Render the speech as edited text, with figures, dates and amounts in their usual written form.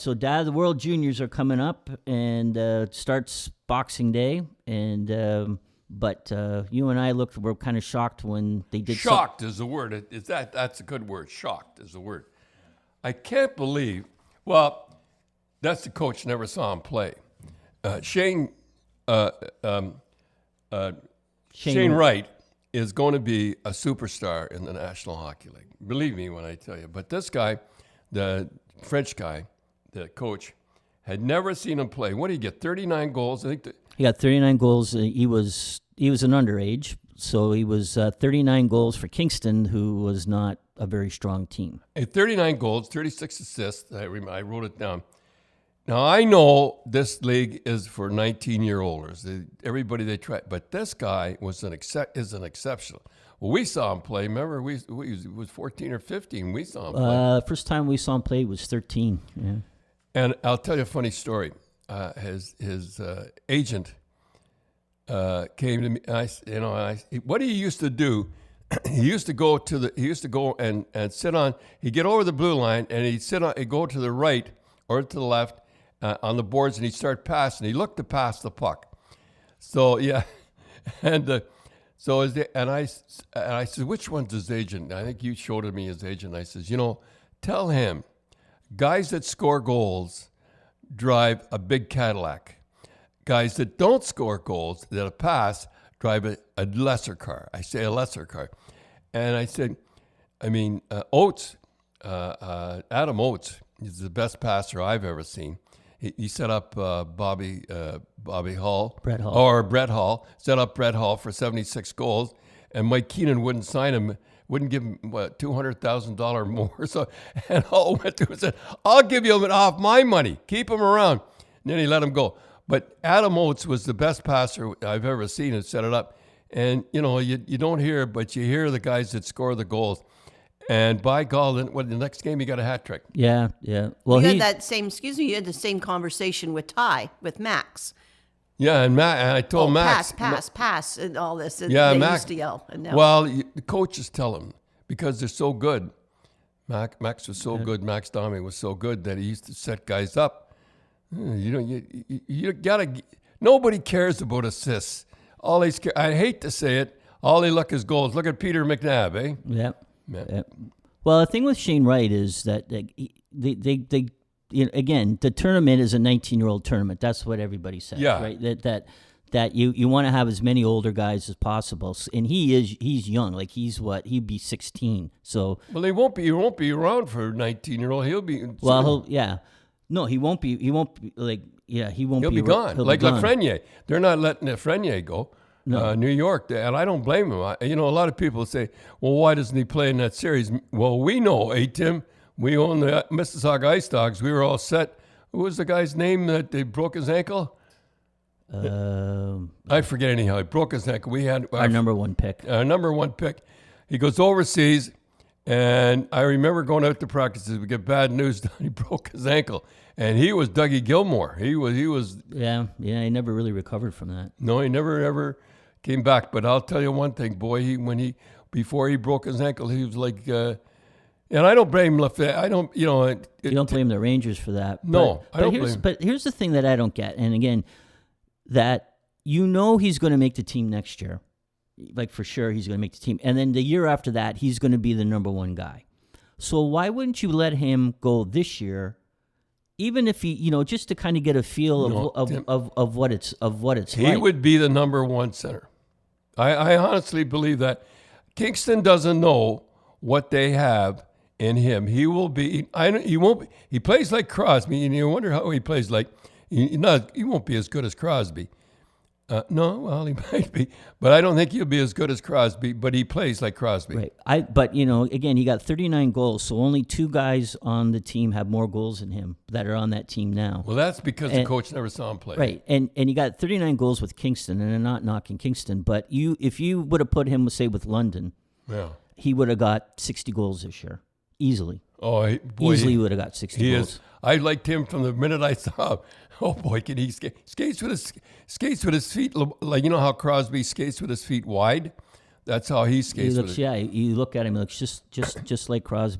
So, Dad, the World Juniors are coming up, and starts Boxing Day, and but you and I were kind of shocked when they did. Shocked is the word. That's a good word. Shocked is the word. I can't believe. Well, that's the coach. Never saw him play. Shane Wright is going to be a superstar in the National Hockey League. Believe me when I tell you. But this guy, the French guy, the coach, had never seen him play. What did he get? 39 goals. I think he got 39 goals. He was an underage, so he was 39 goals for Kingston, who was not a very strong team. 39 goals, 36 assists. I wrote it down. Now, I know this league is for 19-year-olders. Everybody they try, but this guy is an exceptional. Well, we saw him play. Remember, it was 14 or 15. We saw him play. First time we saw him play was 13. Yeah. And I'll tell you a funny story. His agent came to me. What he used to do, he used to go and sit on. He'd get over the blue line and he'd go to the right or to the left on the boards, and he'd start passing. He looked to pass the puck. So yeah, and I said, which one's his agent? I think you showed me his agent. I says, tell him, guys that score goals drive a big Cadillac. Guys that don't score goals, that pass, drive a lesser car. I say a lesser car. And I said, Oates, Adam Oates is the best passer I've ever seen. He set up Brett Hall, set up Brett Hall for 76 goals, and Mike Keenan wouldn't sign him, wouldn't give him $200,000 more. So, and Hall went to him and said, "I'll give you him off my money. Keep him around." And then he let him go. But Adam Oates was the best passer I've ever seen and set it up. And you don't hear, but you hear the guys that score the goals. And by God, the next game he got a hat trick. Yeah. Well, you had the same conversation with Max. Yeah, and I told Max. Pass, and all this. And yeah, they Max. used to yell. And now. Well, the coaches tell him because they're so good. Max was so good. Max Domi was so good that he used to set guys up. You gotta. Nobody cares about assists. I hate to say it. All they look is goals. Look at Peter McNabb, eh? Yep. Yeah. Well, the thing with Shane Wright is that they again, the tournament is a 19-year-old tournament. That's what everybody says, right? That you want to have as many older guys as possible, and he's young. Like he'd be 16. So he won't be around for 19-year-old. He'll be he won't be. He won't be gone. Like Lafreniere, they're not letting Lafreniere go. No. New York, and I don't blame him. A lot of people say, well, why doesn't he play in that series? Well, we know, Tim. We own the Mississauga Ice Dogs. We were all set. Who was the guy's name that they broke his ankle? I forget anyhow. He broke his ankle. We had our number one pick. He goes overseas, and I remember going out to practices. We get bad news. He broke his ankle. And he was Dougie Gilmore. He was. Yeah. He never really recovered from that. No, he never ever came back. But I'll tell you one thing, boy. Before he broke his ankle, he was like. And I don't blame Lafayette. I don't. You don't blame the Rangers for that. No, I don't blame. But here's the thing that I don't get. And again, that he's going to make the team next year. Like for sure, he's going to make the team. And then the year after that, he's going to be the number one guy. So why wouldn't you let him go this year? Even if he, just to kind of get a feel of what it's like. He would be the number one center. I honestly believe that. Kingston doesn't know what they have in him. He will be. He won't. He plays like Crosby, and you wonder how he plays like. He won't be as good as Crosby. No, well, he might be, but I don't think he'll be as good as Crosby. But he plays like Crosby. Right. But again, he got 39 goals, so only two guys on the team have more goals than him that are on that team now. Well, that's because the coach never saw him play. Right, and he got 39 goals with Kingston, and I'm not knocking Kingston, but if you would have put him, say, with London, he would have got 60 goals this year easily. Oh, easily would have got 60 goals. I liked him from the minute I saw him. Oh boy, can he skate? Skates with his feet like how Crosby skates with his feet wide. That's how he skates. You look at him, he looks just like Crosby.